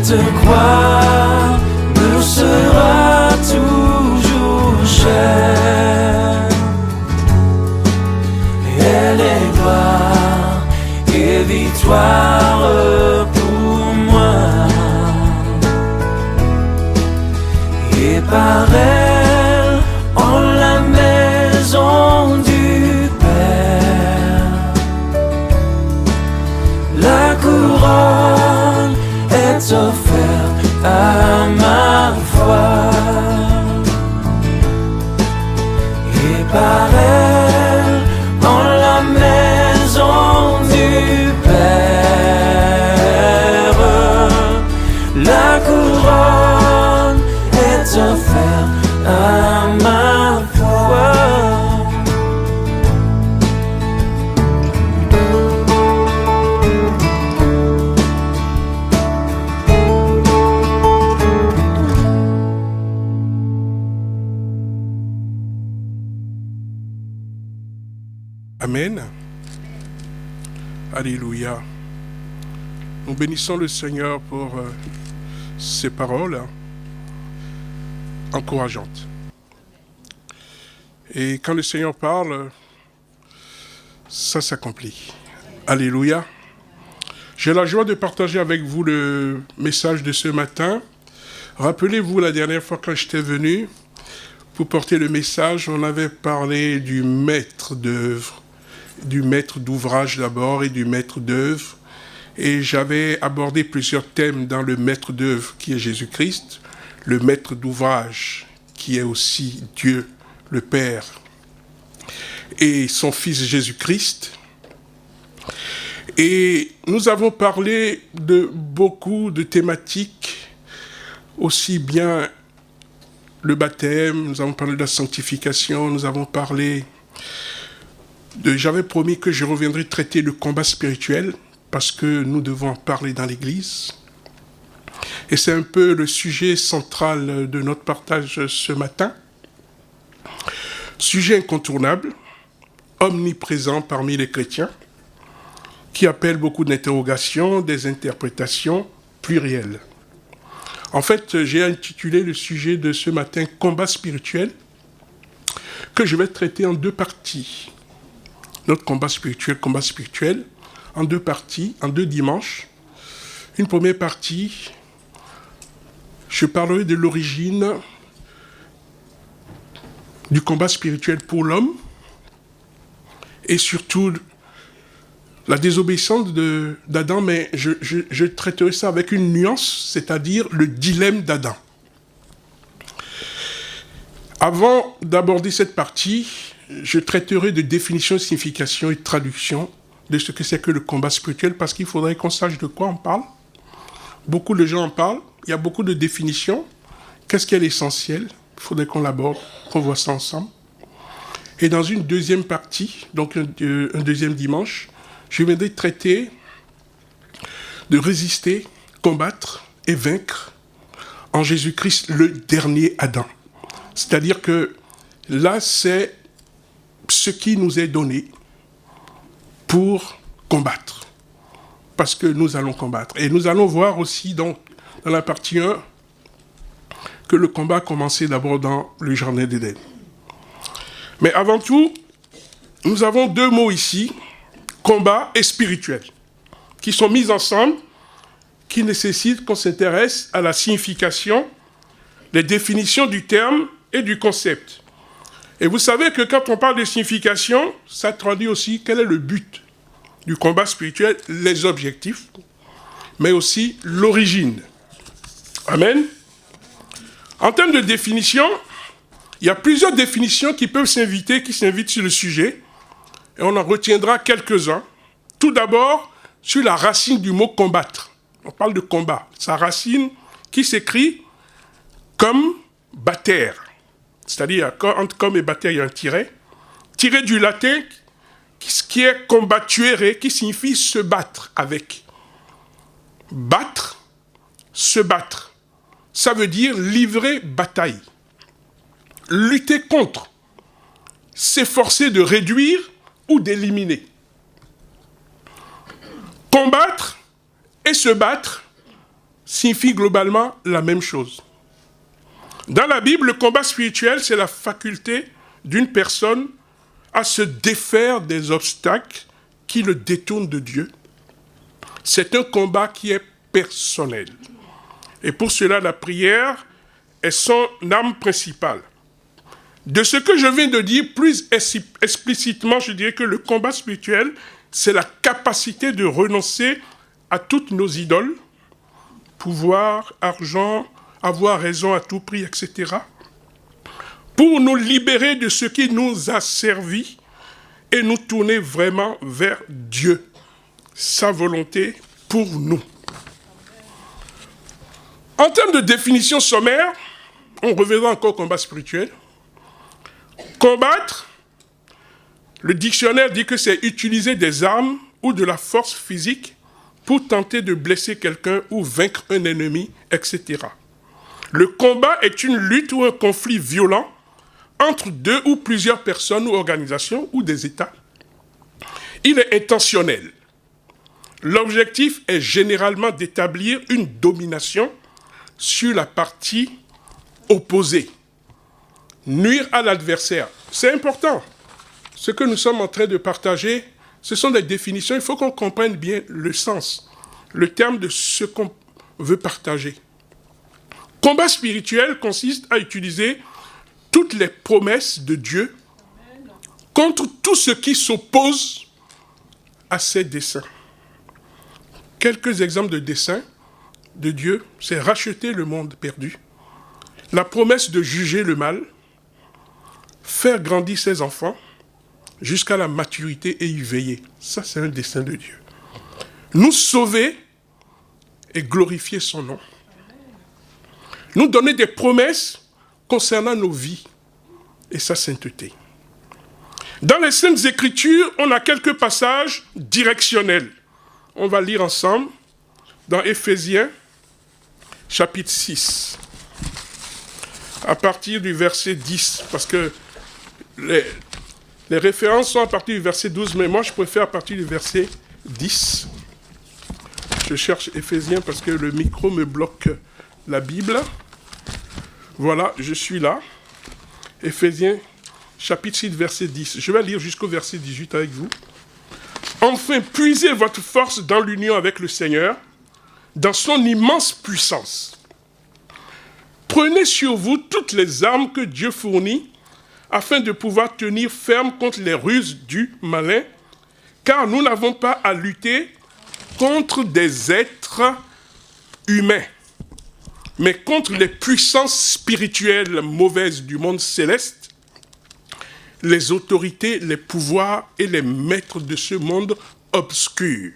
Cette croix me sera toujours chère. Elle est gloire et victoire pour moi. Et par elle, en la maison du Père, la couronne est offerte à ma foi. Et par elle, en la maison du Père, la couronne est offerte à ma foi. Amen. Alléluia. Nous bénissons le Seigneur pour ces paroles encourageantes. Et quand le Seigneur parle, ça s'accomplit. Alléluia. J'ai la joie de partager avec vous le message de ce matin. Rappelez-vous la dernière fois quand j'étais venu pour porter le message, on avait parlé du maître d'œuvre, du maître d'ouvrage d'abord et du maître d'œuvre. Et j'avais abordé plusieurs thèmes dans le maître d'œuvre qui est Jésus-Christ, le maître d'ouvrage qui est aussi Dieu, le Père, et son Fils Jésus-Christ. Et nous avons parlé de beaucoup de thématiques, aussi bien le baptême, nous avons parlé de la sanctification, nous avons parlé j'avais promis que je reviendrais traiter le combat spirituel, parce que nous devons en parler dans l'Église. Et c'est un peu le sujet central de notre partage ce matin. Sujet incontournable, omniprésent parmi les chrétiens, qui appelle beaucoup d'interrogations, des interprétations plurielles. En fait, j'ai intitulé le sujet de ce matin « Combat spirituel », que je vais traiter en deux parties. Notre combat spirituel, en deux parties, en deux dimanches. Une première partie, je parlerai de l'origine du combat spirituel pour l'homme et surtout la désobéissance d'Adam, mais je traiterai ça avec une nuance, c'est-à-dire le dilemme d'Adam. Avant d'aborder cette partie, je traiterai de définition, signification et traduction de ce que c'est que le combat spirituel, parce qu'il faudrait qu'on sache de quoi on parle. Beaucoup de gens en parlent, il y a beaucoup de définitions. Qu'est-ce qui est l'essentiel? Il faudrait qu'on l'aborde, qu'on voit ça ensemble. Et dans une deuxième partie, donc un deuxième dimanche, je viendrai traiter de résister, combattre et vaincre en Jésus-Christ le dernier Adam. C'est-à-dire que là, c'est ce qui nous est donné pour combattre. Parce que nous allons combattre. Et nous allons voir aussi donc, dans la partie 1 que le combat a commencé d'abord dans le jardin d'Éden. Mais avant tout, nous avons deux mots ici, combat et spirituel, qui sont mis ensemble, qui nécessitent qu'on s'intéresse à la signification, les définitions du terme et du concept. Et vous savez que quand on parle de signification, ça traduit aussi quel est le but du combat spirituel, les objectifs, mais aussi l'origine. Amen. En termes de définition, il y a plusieurs définitions qui peuvent s'invitent sur le sujet, et on en retiendra quelques-uns. Tout d'abord, sur la racine du mot combattre. On parle de combat. Sa racine qui s'écrit comme batter. C'est-à-dire, entre comme et batter, il y a un tiret. Tiré du latin, qui est combattuere, qui signifie se battre avec. Battre, se battre. Ça veut dire livrer bataille. Lutter contre. S'efforcer de réduire ou d'éliminer. Combattre et se battre, signifie globalement la même chose. Dans la Bible, le combat spirituel, c'est la faculté d'une personne à se défaire des obstacles qui le détournent de Dieu. C'est un combat qui est personnel. Et pour cela, la prière est son arme principale. De ce que je viens de dire, plus explicitement, je dirais que le combat spirituel, c'est la capacité de renoncer à toutes nos idoles, pouvoir, argent, avoir raison à tout prix, etc., pour nous libérer de ce qui nous a servi et nous tourner vraiment vers Dieu, sa volonté pour nous. En termes de définition sommaire, on reviendra encore au combat spirituel. Combattre, le dictionnaire dit que c'est utiliser des armes ou de la force physique pour tenter de blesser quelqu'un ou vaincre un ennemi, etc. Le combat est une lutte ou un conflit violent entre deux ou plusieurs personnes ou organisations ou des États. Il est intentionnel. L'objectif est généralement d'établir une domination sur la partie opposée. Nuire à l'adversaire. C'est important. Ce que nous sommes en train de partager, ce sont des définitions. Il faut qu'on comprenne bien le sens, le terme de ce qu'on veut partager. Combat spirituel consiste à utiliser toutes les promesses de Dieu contre tout ce qui s'oppose à ses desseins. Quelques exemples de desseins de Dieu, c'est racheter le monde perdu, la promesse de juger le mal, faire grandir ses enfants jusqu'à la maturité et y veiller. Ça, c'est un dessein de Dieu. Nous sauver et glorifier son nom. Nous donner des promesses concernant nos vies et sa sainteté. Dans les Saintes Écritures, on a quelques passages directionnels. On va lire ensemble dans Éphésiens, chapitre 6, à partir du verset 10, parce que les références sont à partir du verset 12, mais moi je préfère à partir du verset 10. Je cherche Éphésiens parce que le micro me bloque la Bible. Voilà, je suis là. Éphésiens, chapitre 6, verset 10. Je vais lire jusqu'au verset 18 avec vous. Enfin, puisez votre force dans l'union avec le Seigneur, dans son immense puissance. Prenez sur vous toutes les armes que Dieu fournit, afin de pouvoir tenir ferme contre les ruses du malin, car nous n'avons pas à lutter contre des êtres humains, mais contre les puissances spirituelles mauvaises du monde céleste, les autorités, les pouvoirs et les maîtres de ce monde obscur.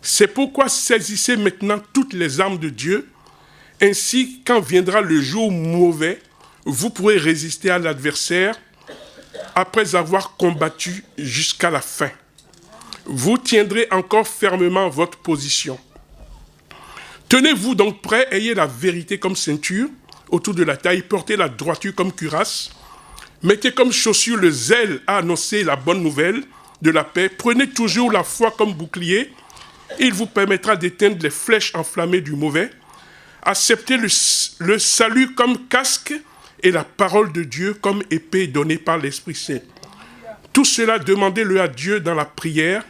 C'est pourquoi saisissez maintenant toutes les armes de Dieu, ainsi quand viendra le jour mauvais, vous pourrez résister à l'adversaire après avoir combattu jusqu'à la fin. Vous tiendrez encore fermement votre position. Tenez-vous donc prêts, ayez la vérité comme ceinture autour de la taille, portez la droiture comme cuirasse, mettez comme chaussure le zèle à annoncer la bonne nouvelle de la paix, prenez toujours la foi comme bouclier, il vous permettra d'éteindre les flèches enflammées du mauvais, acceptez le salut comme casque et la parole de Dieu comme épée donnée par l'Esprit Saint. Tout cela, demandez-le à Dieu dans la prière,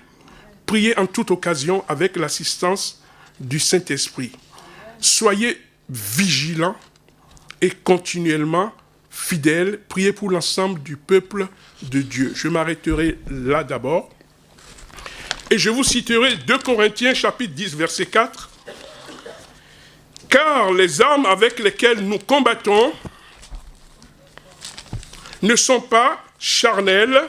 priez en toute occasion avec l'assistance du Saint-Esprit. Soyez vigilants et continuellement fidèles, priez pour l'ensemble du peuple de Dieu. Je m'arrêterai là d'abord. Et je vous citerai 2 Corinthiens chapitre 10, verset 4. Car les armes avec lesquelles nous combattons ne sont pas charnelles,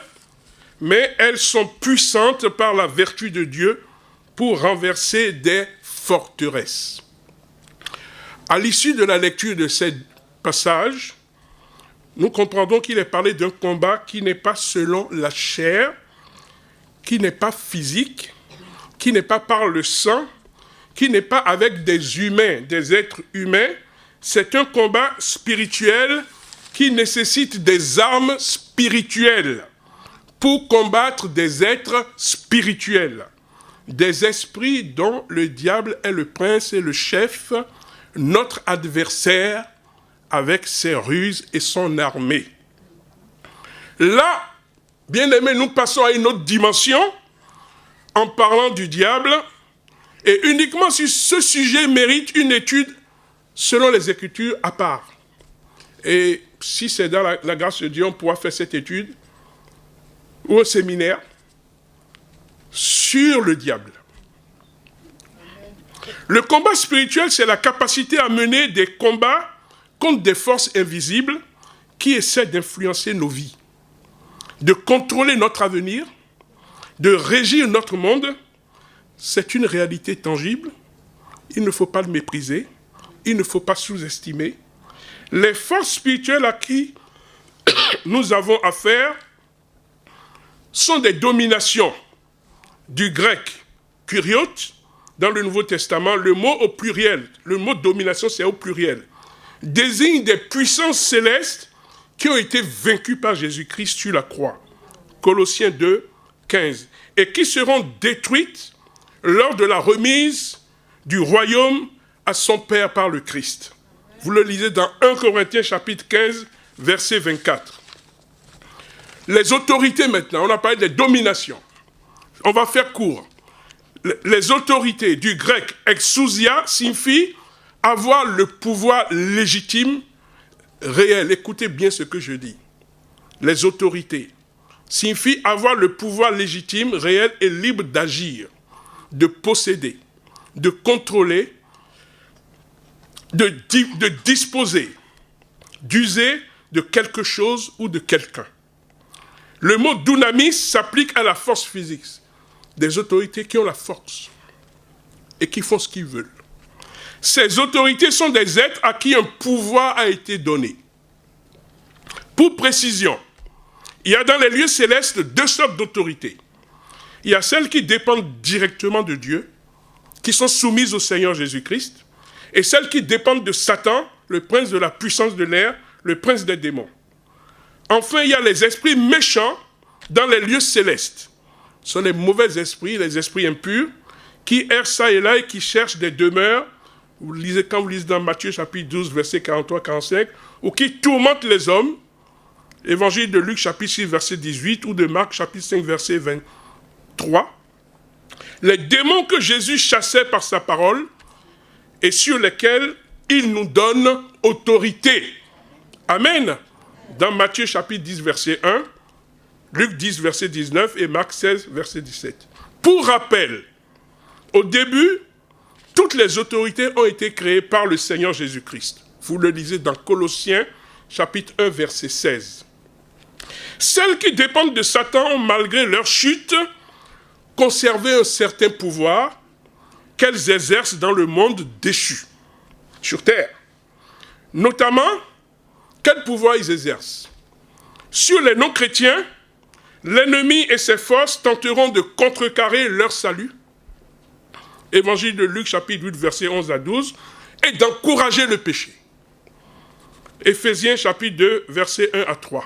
mais elles sont puissantes par la vertu de Dieu pour renverser des forteresses. À l'issue de la lecture de ce passage, nous comprendrons qu'il est parlé d'un combat qui n'est pas selon la chair, qui n'est pas physique, qui n'est pas par le sang, qui n'est pas avec des humains, des êtres humains. C'est un combat spirituel qui nécessite des armes spirituelles pour combattre des êtres spirituels. des esprits dont le diable est le prince et le chef, notre adversaire avec ses ruses et son armée. Là, bien-aimés, nous passons à une autre dimension en parlant du diable, et uniquement si ce sujet mérite une étude selon les Écritures à part. Et si c'est dans la grâce de Dieu, on pourra faire cette étude ou un séminaire sur le diable. Le combat spirituel, c'est la capacité à mener des combats contre des forces invisibles qui essaient d'influencer nos vies, de contrôler notre avenir, de régir notre monde. C'est une réalité tangible. Il ne faut pas le mépriser. Il ne faut pas sous-estimer. Les forces spirituelles à qui nous avons affaire sont des dominations du grec kuriot. Dans le Nouveau Testament, le mot au pluriel, le mot domination, c'est au pluriel, désigne des puissances célestes qui ont été vaincues par Jésus-Christ sur la croix. Colossiens 2, 15. Et qui seront détruites lors de la remise du royaume à son Père par le Christ. Vous le lisez dans 1 Corinthiens chapitre 15, verset 24. Les autorités maintenant, on a parlé des dominations. On va faire court. Les autorités du grec exousia signifie avoir le pouvoir légitime, réel. Écoutez bien ce que je dis. Les autorités signifie avoir le pouvoir légitime, réel et libre d'agir, de posséder, de contrôler, de disposer, d'user de quelque chose ou de quelqu'un. Le mot dunamis s'applique à la force physique. Des autorités qui ont la force et qui font ce qu'ils veulent. Ces autorités sont des êtres à qui un pouvoir a été donné. Pour précision, il y a dans les lieux célestes deux sortes d'autorités. Il y a celles qui dépendent directement de Dieu, qui sont soumises au Seigneur Jésus-Christ, et celles qui dépendent de Satan, le prince de la puissance de l'air, le prince des démons. Enfin, il y a les esprits méchants dans les lieux célestes. Ce sont les mauvais esprits, les esprits impurs, qui errent ça et là et qui cherchent des demeures. Quand vous lisez dans Matthieu chapitre 12, verset 43-45, ou qui tourmentent les hommes. Évangile de Luc chapitre 6, verset 18, ou de Marc chapitre 5, verset 23. Les démons que Jésus chassait par sa parole et sur lesquels il nous donne autorité. Amen. Dans Matthieu chapitre 10, verset 1, Luc 10, verset 19 et Marc 16, verset 17. Pour rappel, au début, toutes les autorités ont été créées par le Seigneur Jésus-Christ. Vous le lisez dans Colossiens chapitre 1, verset 16. Celles qui dépendent de Satan ont, malgré leur chute, conservé un certain pouvoir qu'elles exercent dans le monde déchu, sur terre. Notamment, quel pouvoir ils exercent? Sur les non-chrétiens, l'ennemi et ses forces tenteront de contrecarrer leur salut. Évangile de Luc, chapitre 8, versets 11 à 12, et d'encourager le péché. Éphésiens, chapitre 2, versets 1 à 3.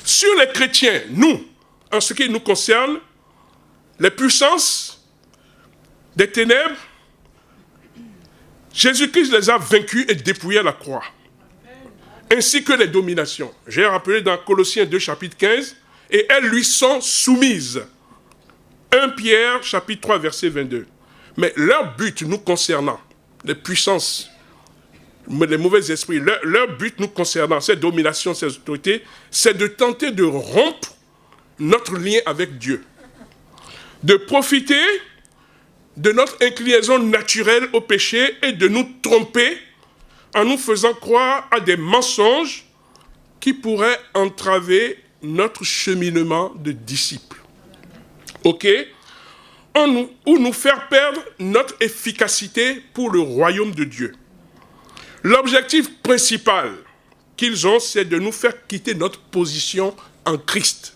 Sur les chrétiens, nous, en ce qui nous concerne, les puissances des ténèbres, Jésus-Christ les a vaincus et dépouillés à la croix, ainsi que les dominations. J'ai rappelé dans Colossiens 2, chapitre 15, et elles lui sont soumises. 1 Pierre, chapitre 3, verset 22. Mais leur but nous concernant, les puissances, les mauvais esprits, leur but nous concernant, ces dominations, ces autorités, c'est de tenter de rompre notre lien avec Dieu. De profiter de notre inclinaison naturelle au péché et de nous tromper en nous faisant croire à des mensonges qui pourraient entraver notre cheminement de disciples. Ok? Ou nous faire perdre notre efficacité pour le royaume de Dieu. L'objectif principal qu'ils ont, c'est de nous faire quitter notre position en Christ.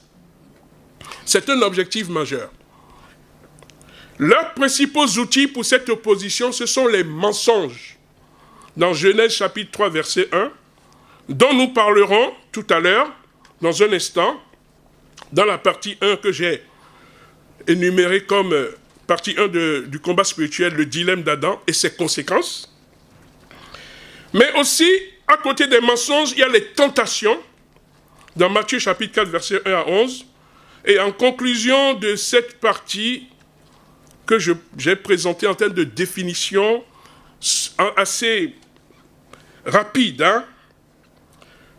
C'est un objectif majeur. Leurs principaux outils pour cette opposition, ce sont les mensonges. Dans Genèse chapitre 3, verset 1, dont nous parlerons tout à l'heure, dans un instant, dans la partie 1 que j'ai énuméré comme partie 1 du combat spirituel, le dilemme d'Adam et ses conséquences. Mais aussi, à côté des mensonges, il y a les tentations, dans Matthieu chapitre 4, versets 1 à 11. Et en conclusion de cette partie que j'ai présentée en termes de définition assez rapide,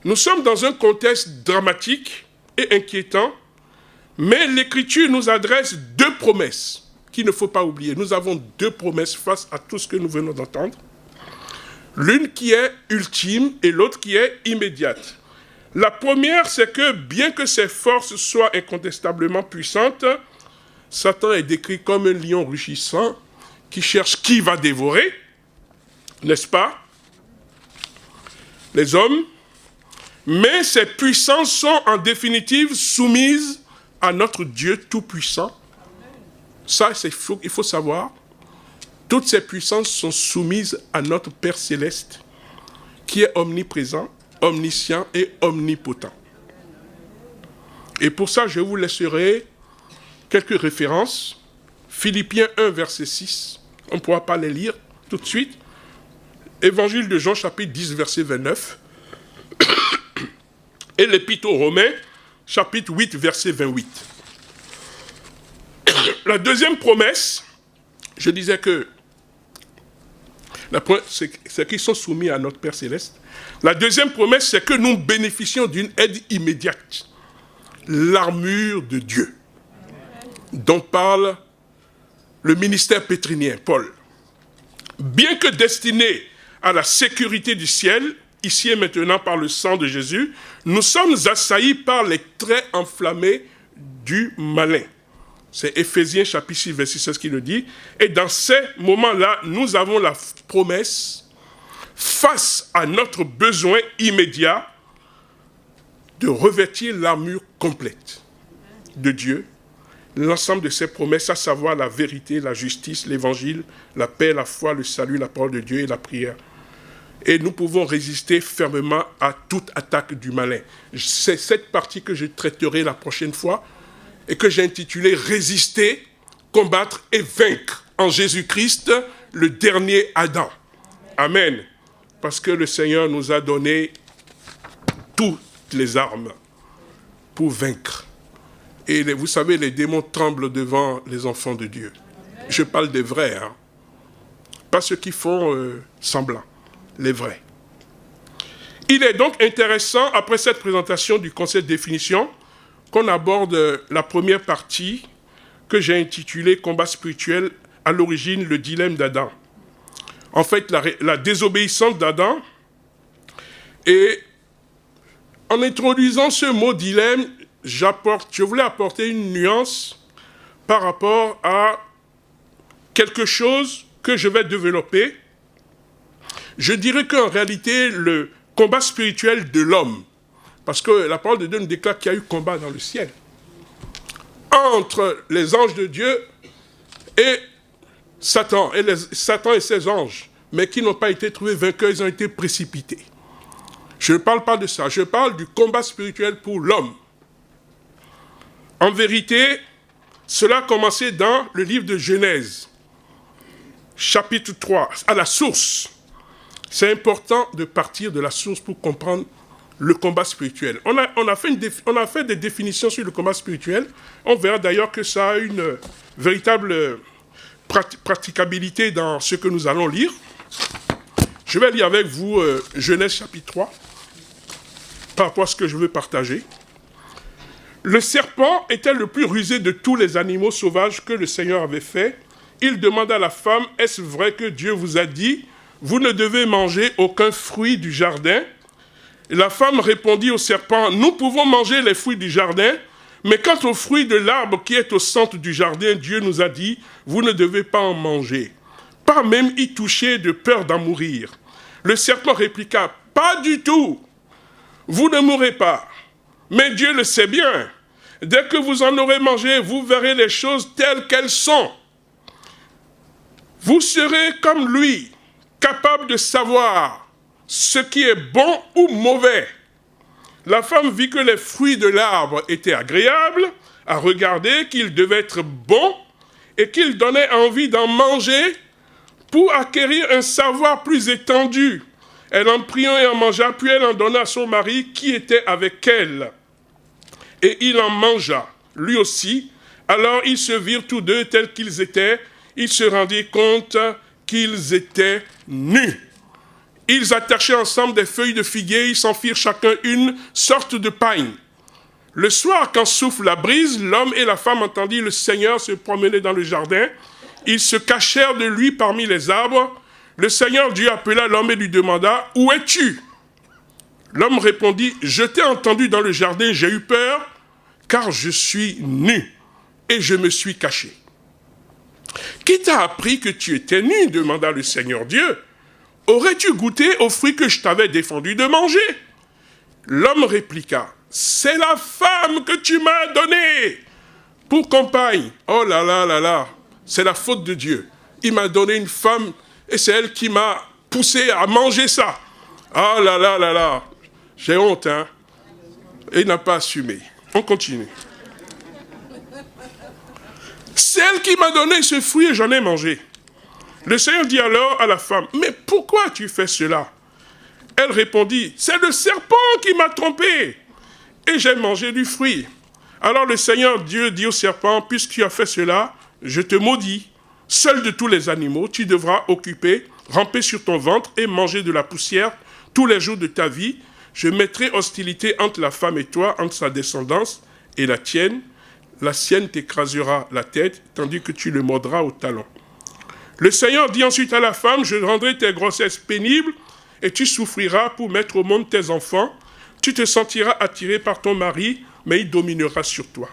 nous sommes dans un contexte dramatique et inquiétant, mais l'Écriture nous adresse deux promesses qu'il ne faut pas oublier. Nous avons deux promesses face à tout ce que nous venons d'entendre. L'une qui est ultime et l'autre qui est immédiate. La première, c'est que bien que ses forces soient incontestablement puissantes, Satan est décrit comme un lion rugissant qui cherche qui va dévorer, n'est-ce pas? Les hommes. Mais ces puissances sont en définitive soumises à notre Dieu tout-puissant. Ça, il faut savoir. Toutes ces puissances sont soumises à notre Père céleste, qui est omniprésent, omniscient et omnipotent. Et pour ça, je vous laisserai quelques références. Philippiens 1, verset 6. On ne pourra pas les lire tout de suite. Évangile de Jean, chapitre 10, verset 29. Et l'Épître aux Romains, chapitre 8, verset 28. La deuxième promesse, je disais que c'est qu'ils sont soumis à notre Père Céleste. La deuxième promesse, c'est que nous bénéficions d'une aide immédiate. L'armure de Dieu, dont parle le ministère pétrinien, Paul. Bien que destiné à la sécurité du ciel, ici et maintenant par le sang de Jésus, nous sommes assaillis par les traits enflammés du malin. C'est Éphésiens chapitre 6, verset 16 qui le dit. Et dans ces moments-là, nous avons la promesse, face à notre besoin immédiat, de revêtir l'armure complète de Dieu, l'ensemble de ses promesses, à savoir la vérité, la justice, l'évangile, la paix, la foi, le salut, la parole de Dieu et la prière. Et nous pouvons résister fermement à toute attaque du malin. C'est cette partie que je traiterai la prochaine fois et que j'ai intitulée « Résister, combattre et vaincre en Jésus-Christ, le dernier Adam ». Amen. Parce que le Seigneur nous a donné toutes les armes pour vaincre. Et vous savez, les démons tremblent devant les enfants de Dieu. Je parle des vrais, pas ceux qui font semblant. Les vrais. Il est donc intéressant, après cette présentation du concept de définition, qu'on aborde la première partie que j'ai intitulée « Combat spirituel, à l'origine, le dilemme d'Adam ». En fait, la désobéissance d'Adam. Et en introduisant ce mot « dilemme », je voulais apporter une nuance par rapport à quelque chose que je vais développer. Je dirais qu'en réalité, le combat spirituel de l'homme, parce que la parole de Dieu nous déclare qu'il y a eu combat dans le ciel, entre les anges de Dieu et Satan et ses anges, mais qui n'ont pas été trouvés vainqueurs, ils ont été précipités. Je ne parle pas de ça, je parle du combat spirituel pour l'homme. En vérité, cela a commencé dans le livre de Genèse, chapitre 3, à la source. C'est important de partir de la source pour comprendre le combat spirituel. On a fait des définitions sur le combat spirituel. On verra d'ailleurs que ça a une véritable praticabilité dans ce que nous allons lire. Je vais lire avec vous Genèse chapitre 3, par rapport à ce que je veux partager. Le serpent était le plus rusé de tous les animaux sauvages que le Seigneur avait fait. Il demanda à la femme, « Est-ce vrai que Dieu vous a dit, vous ne devez manger aucun fruit du jardin ?» Et la femme répondit au serpent, « Nous pouvons manger les fruits du jardin, mais quant aux fruits de l'arbre qui est au centre du jardin, Dieu nous a dit, vous ne devez pas en manger, pas même y toucher de peur d'en mourir. » Le serpent répliqua, « Pas du tout, vous ne mourrez pas, mais Dieu le sait bien. Dès que vous en aurez mangé, vous verrez les choses telles qu'elles sont. Vous serez comme lui, capable de savoir ce qui est bon ou mauvais. » La femme vit que les fruits de l'arbre étaient agréables à regarder, qu'il devait être bon et qu'il donnait envie d'en manger pour acquérir un savoir plus étendu. Elle en prit un et en mangea, puis elle en donna à son mari qui était avec elle. Et il en mangea, lui aussi. Alors ils se virent tous deux tels qu'ils étaient. Ils se rendirent compte qu'ils étaient nus. Ils attachaient ensemble des feuilles de figuier, ils s'en firent chacun une sorte de paille. Le soir, quand souffle la brise, l'homme et la femme entendirent le Seigneur se promener dans le jardin. Ils se cachèrent de lui parmi les arbres. Le Seigneur Dieu appela l'homme et lui demanda « Où es-tu » L'homme répondit « Je t'ai entendu dans le jardin, j'ai eu peur, car je suis nu, et je me suis caché. » « Qui t'a appris que tu étais nu » demanda le Seigneur Dieu. « Aurais-tu goûté aux fruits que je t'avais défendu de manger » L'homme répliqua « C'est la femme que tu m'as donnée pour compagne. » Oh là là là là, c'est la faute de Dieu. Il m'a donné une femme et c'est elle qui m'a poussé à manger ça. Ah là là là là, j'ai honte, hein. Et il n'a pas assumé. On continue. C'est elle qui m'a donné ce fruit et j'en ai mangé. Le Seigneur dit alors à la femme, « Mais pourquoi tu fais cela ?» Elle répondit, « C'est le serpent qui m'a trompé et j'ai mangé du fruit. » Alors le Seigneur Dieu dit au serpent, « Puisque tu as fait cela, je te maudis. Seul de tous les animaux, tu devras ramper sur ton ventre et manger de la poussière tous les jours de ta vie. Je mettrai hostilité entre la femme et toi, entre sa descendance et la tienne. La sienne t'écrasera la tête, tandis que tu le mordras au talon. » Le Seigneur dit ensuite à la femme, « Je rendrai tes grossesses pénibles, et tu souffriras pour mettre au monde tes enfants. Tu te sentiras attiré par ton mari, mais il dominera sur toi. »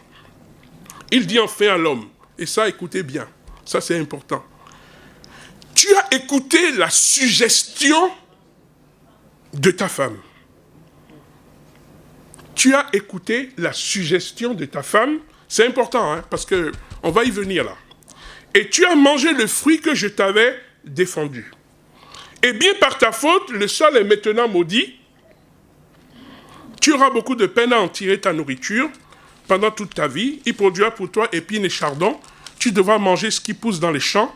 Il dit enfin à l'homme, et ça, écoutez bien, ça c'est important. « Tu as écouté la suggestion de ta femme. » Tu as écouté la suggestion de ta femme. C'est important, hein, parce qu'on va y venir là. Et tu as mangé le fruit que je t'avais défendu. Et bien par ta faute, le sol est maintenant maudit. Tu auras beaucoup de peine à en tirer ta nourriture pendant toute ta vie. Il produira pour toi épines et chardons. Tu devras manger ce qui pousse dans les champs.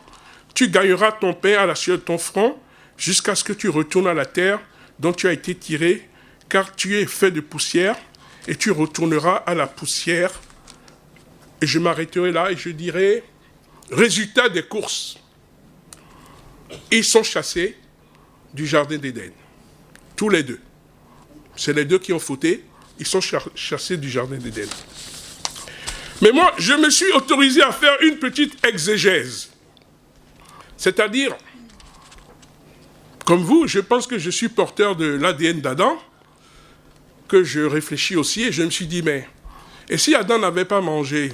Tu gagneras ton pain à la sueur de ton front jusqu'à ce que tu retournes à la terre dont tu as été tiré, car tu es fait de poussière et tu retourneras à la poussière. Et je m'arrêterai là et je dirai, résultat des courses. Ils sont chassés du jardin d'Éden. Tous les deux. C'est les deux qui ont fauté. Ils sont chassés du jardin d'Éden. Mais moi, je me suis autorisé à faire une petite exégèse. C'est-à-dire, comme vous, je pense que je suis porteur de l'ADN d'Adam, que je réfléchis aussi et je me suis dit, mais, et si Adam n'avait pas mangé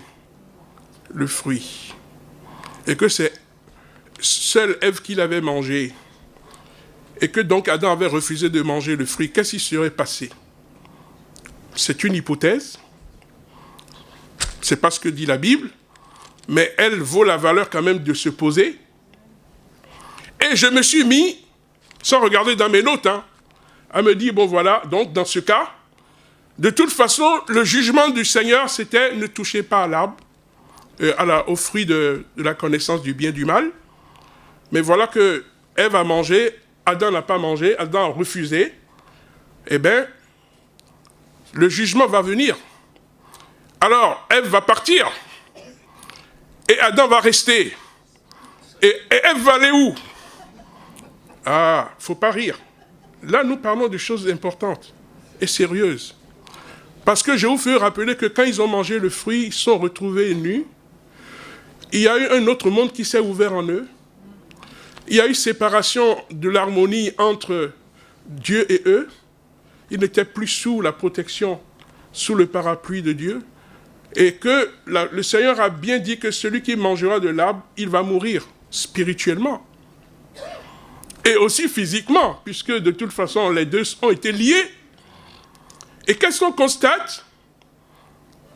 le fruit, et que c'est seule Ève qui l'avait mangé, et que donc Adam avait refusé de manger le fruit, qu'est-ce qui serait passé? C'est une hypothèse, c'est pas ce que dit la Bible, mais elle vaut la valeur quand même de se poser. Et je me suis mis, sans regarder dans mes notes, hein, à me dire, bon voilà, donc dans ce cas, de toute façon, le jugement du Seigneur, c'était ne touchez pas à l'arbre, au fruit de la connaissance du bien et du mal. Mais voilà que Ève a mangé, Adam n'a pas mangé, Adam a refusé. Eh bien, le jugement va venir. Alors, Ève va partir. Et Adam va rester. Et Ève va aller où? Ah, il ne faut pas rire. Là, nous parlons de choses importantes et sérieuses. Parce que je vous fais rappeler que quand ils ont mangé le fruit, ils se sont retrouvés nus. Il y a eu un autre monde qui s'est ouvert en eux. Il y a eu séparation de l'harmonie entre Dieu et eux. Ils n'étaient plus sous la protection, sous le parapluie de Dieu. Et que le Seigneur a bien dit que celui qui mangera de l'arbre, il va mourir spirituellement. Et aussi physiquement, puisque de toute façon, les deux ont été liés. Et qu'est-ce qu'on constate?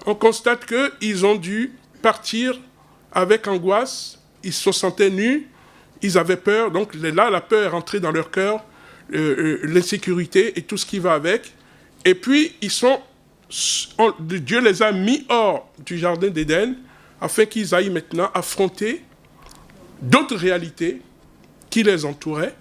On constate qu'ils ont dû partir avec angoisse, ils se sentaient nus, ils avaient peur, donc là, la peur est rentrée dans leur cœur, l'insécurité et tout ce qui va avec. Et puis, ils sont Dieu les a mis hors du jardin d'Éden afin qu'ils aillent maintenant affronter d'autres réalités qui les entouraient,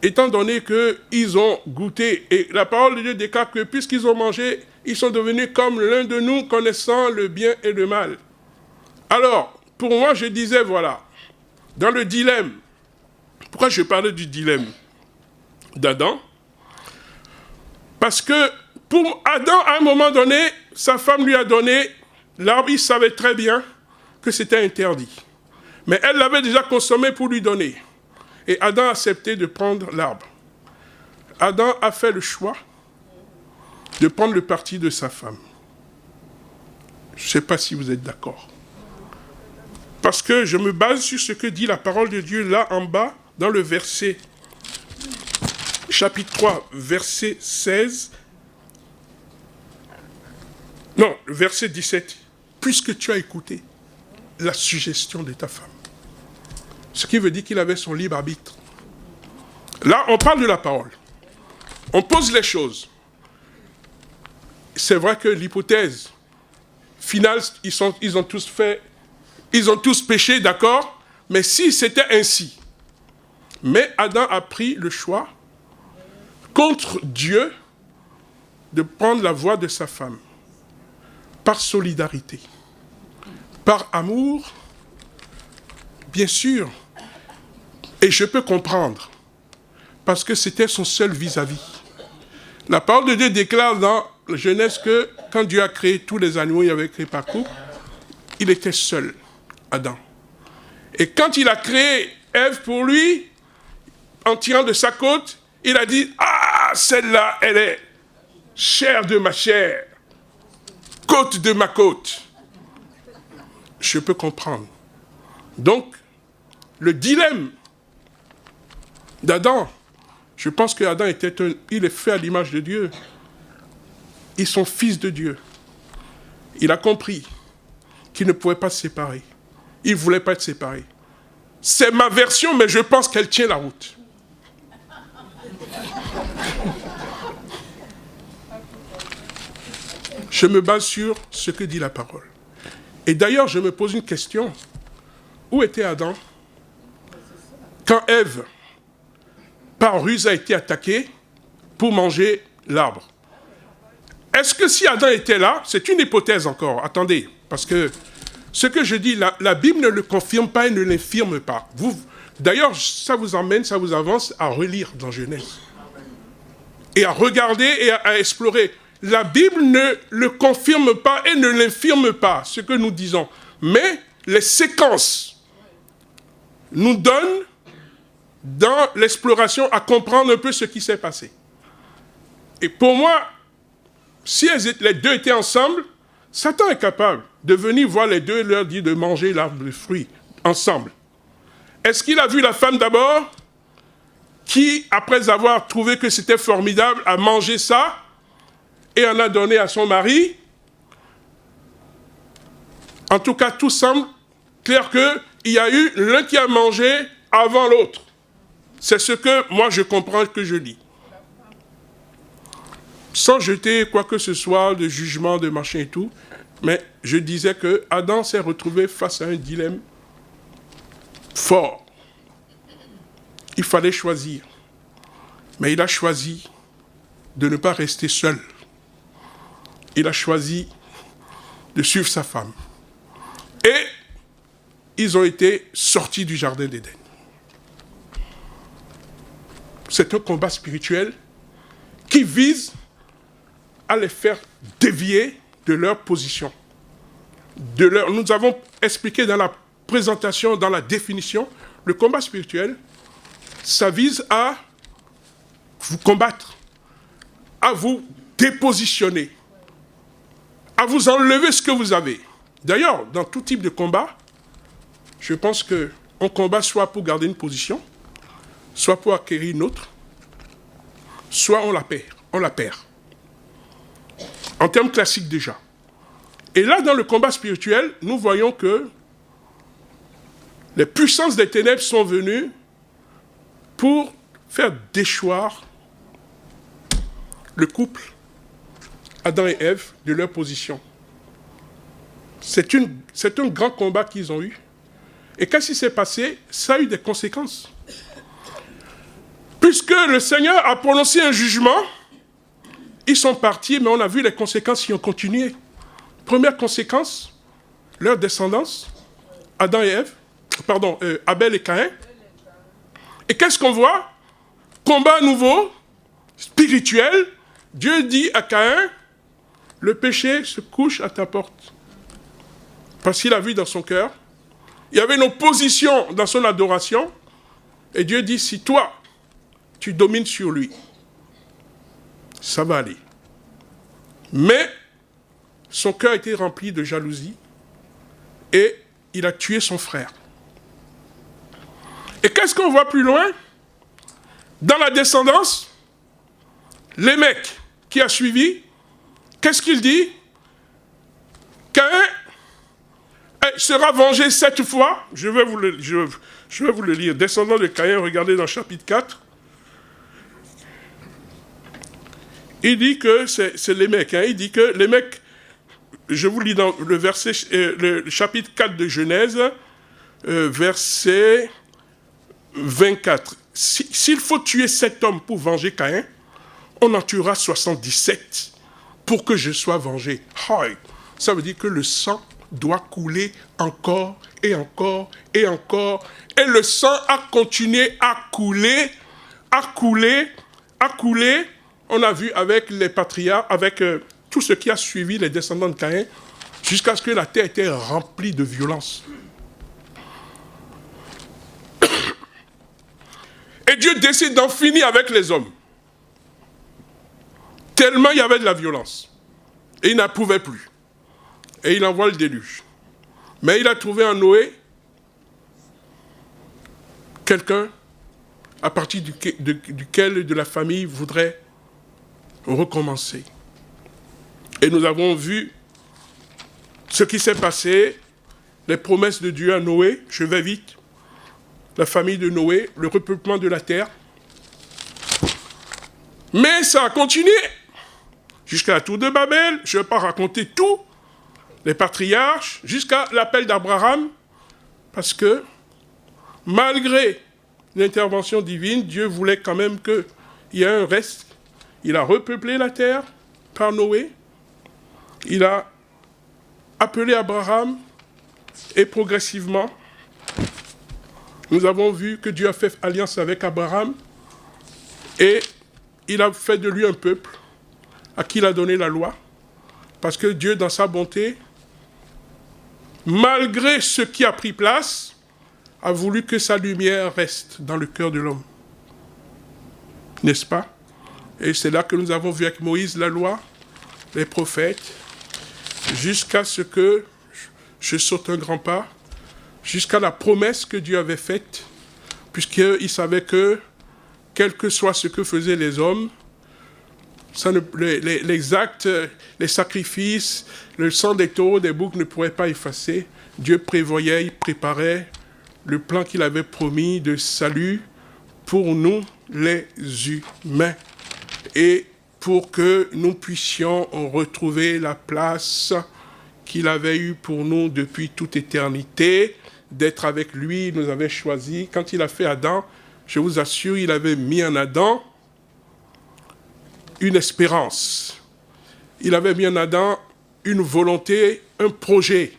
étant donné qu'ils ont goûté. Et la parole de Dieu déclare que puisqu'ils ont mangé, ils sont devenus comme l'un de nous, connaissant le bien et le mal. Alors, pour moi, je disais, voilà, dans le dilemme, pourquoi je parlais du dilemme d'Adam? Parce que pour Adam, à un moment donné, sa femme lui a donné l'arbre, il savait très bien que c'était interdit. Mais elle l'avait déjà consommé pour lui donner. Et Adam a accepté de prendre l'arbre. Adam a fait le choix de prendre le parti de sa femme. Je ne sais pas si vous êtes d'accord. Parce que je me base sur ce que dit la parole de Dieu là en bas, dans le verset, chapitre 3, verset 16. Non, le verset 17. Puisque tu as écouté la suggestion de ta femme. Ce qui veut dire qu'il avait son libre arbitre. Là, on parle de la parole. On pose les choses. C'est vrai que l'hypothèse finale, ils ont tous péché, d'accord? Mais si c'était ainsi, mais Adam a pris le choix contre Dieu de prendre la voix de sa femme, par solidarité, par amour, bien sûr, et je peux comprendre, parce que c'était son seul vis-à-vis. La parole de Dieu déclare dans Genèse que quand Dieu a créé tous les animaux, il avait créé par couple, il était seul, Adam. Et quand il a créé Ève pour lui, en tirant de sa côte, il a dit, ah, celle-là, elle est chair de ma chair, côte de ma côte. Je peux comprendre. Donc, le dilemme d'Adam, je pense qu'Adam il est fait à l'image de Dieu. Ils sont fils de Dieu. Il a compris qu'il ne pouvait pas se séparer. Il ne voulait pas être séparé. C'est ma version, mais je pense qu'elle tient la route. Je me base sur ce que dit la parole. Et d'ailleurs, je me pose une question. Où était Adam quand Ève, par ruse, a été attaquée pour manger l'arbre? Est-ce que si Adam était là, c'est une hypothèse encore, attendez, parce que ce que je dis, la Bible ne le confirme pas et ne l'infirme pas. D'ailleurs, ça vous avance à relire dans Genèse. Et à regarder et à explorer. La Bible ne le confirme pas et ne l'infirme pas, ce que nous disons. Mais les séquences nous donnent, dans l'exploration, à comprendre un peu ce qui s'est passé. Et pour moi, si les deux étaient ensemble, Satan est capable de venir voir les deux et leur dire de manger l'arbre de fruits ensemble. Est-ce qu'il a vu la femme d'abord, qui, après avoir trouvé que c'était formidable, a mangé ça et en a donné à son mari? En tout cas, tout semble clair qu'il y a eu l'un qui a mangé avant l'autre. C'est ce que moi je comprends, que je lis. Sans jeter quoi que ce soit de jugement, de machin et tout, mais je disais que Adam s'est retrouvé face à un dilemme fort. Il fallait choisir. Mais il a choisi de ne pas rester seul. Il a choisi de suivre sa femme. Et ils ont été sortis du jardin d'Éden. C'est un combat spirituel qui vise à les faire dévier de leur position. Nous avons expliqué dans la présentation, dans la définition, le combat spirituel, ça vise à vous combattre, à vous dépositionner, à vous enlever ce que vous avez. D'ailleurs, dans tout type de combat, je pense qu'on combat soit pour garder une position, soit pour acquérir une autre, soit on la perd. En termes classiques déjà. Et là, dans le combat spirituel, nous voyons que les puissances des ténèbres sont venues pour faire déchoir le couple, Adam et Ève de leur position. C'est un grand combat qu'ils ont eu. Et qu'est-ce qui s'est passé? Ça a eu des conséquences. Puisque le Seigneur a prononcé un jugement, ils sont partis, mais on a vu les conséquences qui ont continué. Première conséquence, leur descendance, Adam et Ève, Abel et Caïn. Et qu'est-ce qu'on voit? Combat nouveau, spirituel. Dieu dit à Caïn, le péché se couche à ta porte. Parce qu'il a vu dans son cœur, il y avait une opposition dans son adoration. Et Dieu dit, si toi, tu domines sur lui, ça va aller. Mais son cœur était rempli de jalousie et il a tué son frère. Et qu'est-ce qu'on voit plus loin? Dans la descendance, Lémec qui a suivi, qu'est-ce qu'il dit? Caïn sera vengé 7 fois. Je vais vous le lire. Descendant de Caïn, regardez dans le chapitre 4. Il dit que c'est Lémec. Il dit que Lémec, je vous lis dans le verset, le chapitre 4 de Genèse, verset 24. S'il faut tuer 7 hommes pour venger Caïn, on en tuera 77 pour que je sois vengé. Ça veut dire que le sang doit couler encore et encore et encore. Et le sang a continué à couler, à couler, à couler. On a vu avec les patriarches, avec tout ce qui a suivi les descendants de Caïn, jusqu'à ce que la terre était remplie de violence. Et Dieu décide d'en finir avec les hommes. Tellement il y avait de la violence. Et il n'en pouvait plus. Et il envoie le déluge. Mais il a trouvé en Noé quelqu'un à partir duquel de la famille voudrait recommencer. Et nous avons vu ce qui s'est passé, les promesses de Dieu à Noé, je vais vite, la famille de Noé, le repeuplement de la terre. Mais ça a continué jusqu'à la tour de Babel. Je ne vais pas raconter tout, les patriarches, jusqu'à l'appel d'Abraham, parce que malgré l'intervention divine, Dieu voulait quand même qu'il y ait un reste. Il a repeuplé la terre par Noé. Il a appelé Abraham et progressivement, nous avons vu que Dieu a fait alliance avec Abraham et il a fait de lui un peuple à qui il a donné la loi. Parce que Dieu, dans sa bonté, malgré ce qui a pris place, a voulu que sa lumière reste dans le cœur de l'homme. N'est-ce pas? Et c'est là que nous avons vu avec Moïse la loi, les prophètes, jusqu'à ce que, je saute un grand pas, jusqu'à la promesse que Dieu avait faite, puisqu'il savait que, quel que soit ce que faisaient les hommes, les actes, les sacrifices, le sang des taureaux, des boucs ne pourraient pas effacer. Dieu prévoyait, il préparait le plan qu'il avait promis de salut pour nous, les humains. Et pour que nous puissions retrouver la place qu'il avait eue pour nous depuis toute éternité, d'être avec lui, il nous avait choisi. Quand il a fait Adam, je vous assure, il avait mis en Adam une espérance. Il avait mis en Adam une volonté, un projet.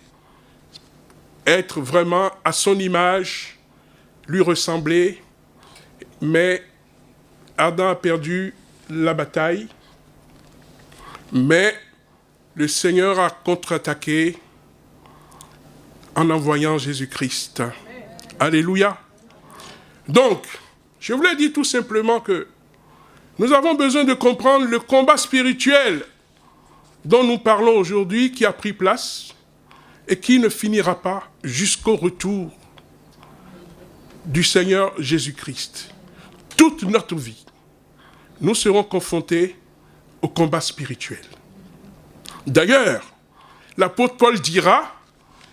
Être vraiment à son image, lui ressembler. Mais Adam a perdu la bataille. Mais le Seigneur a contre-attaqué en envoyant Jésus-Christ. Alléluia. Donc, je voulais dire tout simplement que nous avons besoin de comprendre le combat spirituel dont nous parlons aujourd'hui, qui a pris place et qui ne finira pas jusqu'au retour du Seigneur Jésus-Christ. Toute notre vie, nous serons confrontés au combat spirituel. D'ailleurs, l'apôtre Paul dira,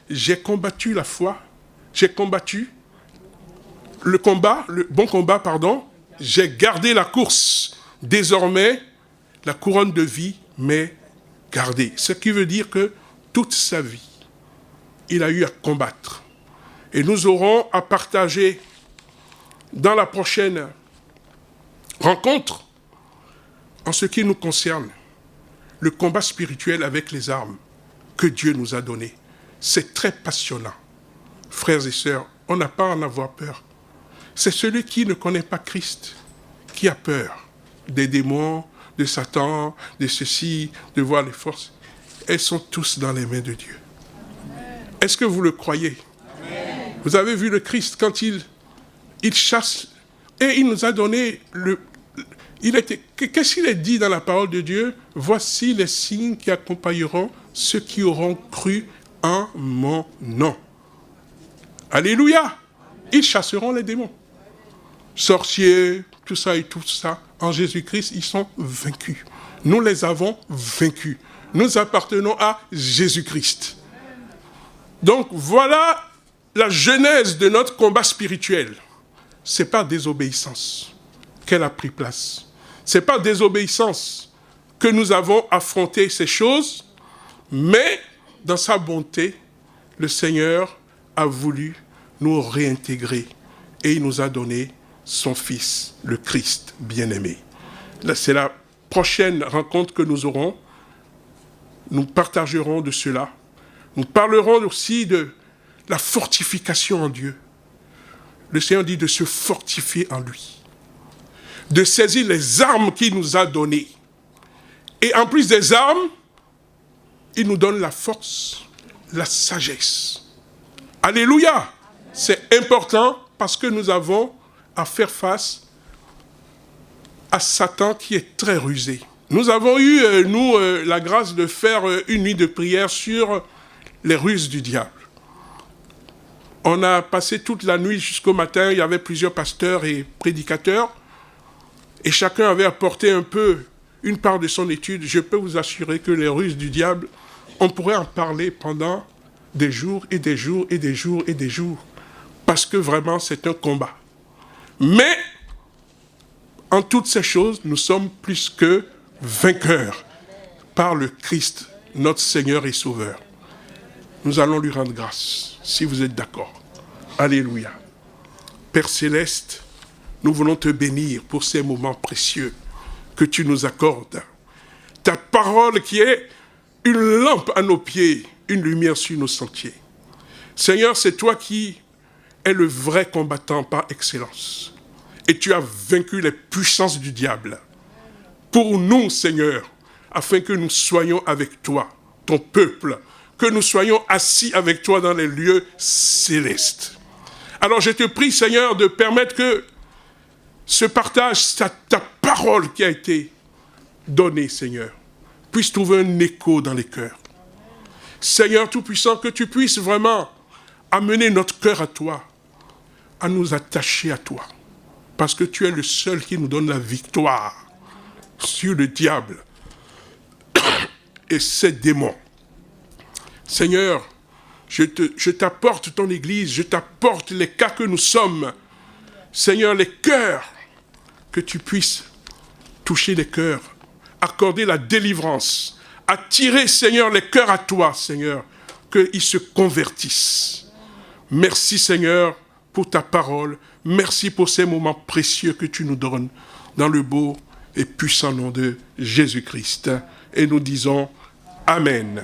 j'ai combattu la foi, j'ai combattu le bon combat, j'ai gardé la course. Désormais, la couronne de vie m'est garder. Ce qui veut dire que toute sa vie, il a eu à combattre. Et nous aurons à partager dans la prochaine rencontre, en ce qui nous concerne, le combat spirituel avec les armes que Dieu nous a données. C'est très passionnant. Frères et sœurs, on n'a pas à en avoir peur. C'est celui qui ne connaît pas Christ qui a peur des démons, de Satan, de ceci, de voir les forces. Elles sont tous dans les mains de Dieu. Est-ce que vous le croyez? Amen. Vous avez vu le Christ quand il chasse et il nous a donné qu'est-ce qu'il a dit dans la parole de Dieu? Voici les signes qui accompagneront ceux qui auront cru en mon nom. Alléluia! Ils chasseront les démons. Sorciers, tout ça et tout ça, en Jésus-Christ, ils sont vaincus. Nous les avons vaincus. Nous appartenons à Jésus-Christ. Donc voilà la genèse de notre combat spirituel. C'est par désobéissance qu'elle a pris place. C'est par désobéissance que nous avons affronté ces choses, mais dans sa bonté, le Seigneur a voulu nous réintégrer et il nous a donné son Fils, le Christ bien-aimé. C'est la prochaine rencontre que nous aurons. Nous partagerons de cela. Nous parlerons aussi de la fortification en Dieu. Le Seigneur dit de se fortifier en lui, de saisir les armes qu'il nous a données. Et en plus des armes, il nous donne la force, la sagesse. Alléluia! C'est important parce que nous avons à faire face à Satan qui est très rusé. Nous avons eu, la grâce de faire une nuit de prière sur les ruses du diable. On a passé toute la nuit jusqu'au matin, il y avait plusieurs pasteurs et prédicateurs, et chacun avait apporté un peu une part de son étude. Je peux vous assurer que les ruses du diable, on pourrait en parler pendant des jours et des jours et des jours et des jours, parce que vraiment c'est un combat. Mais, en toutes ces choses, nous sommes plus que vainqueurs par le Christ, notre Seigneur et Sauveur. Nous allons lui rendre grâce, si vous êtes d'accord. Alléluia. Père Céleste, nous voulons te bénir pour ces moments précieux que tu nous accordes. Ta parole qui est une lampe à nos pieds, une lumière sur nos sentiers. Seigneur, c'est toi qui es le vrai combattant par excellence. Et tu as vaincu les puissances du diable. Pour nous, Seigneur, afin que nous soyons avec toi, ton peuple, que nous soyons assis avec toi dans les lieux célestes. Alors je te prie, Seigneur, de permettre que ce partage, ta parole qui a été donnée, Seigneur, puisse trouver un écho dans les cœurs. Seigneur Tout-Puissant, que tu puisses vraiment amener notre cœur à toi, à nous attacher à toi, parce que tu es le seul qui nous donne la victoire sur le diable et ses démons. Seigneur, je t'apporte ton Église, je t'apporte les cas que nous sommes. Seigneur, les cœurs, que tu puisses toucher les cœurs, accorder la délivrance, attirer, Seigneur, les cœurs à toi, Seigneur, qu'ils se convertissent. Merci, Seigneur, pour ta parole. Merci pour ces moments précieux que tu nous donnes dans le beau et puissant nom de Jésus-Christ. Et nous disons Amen.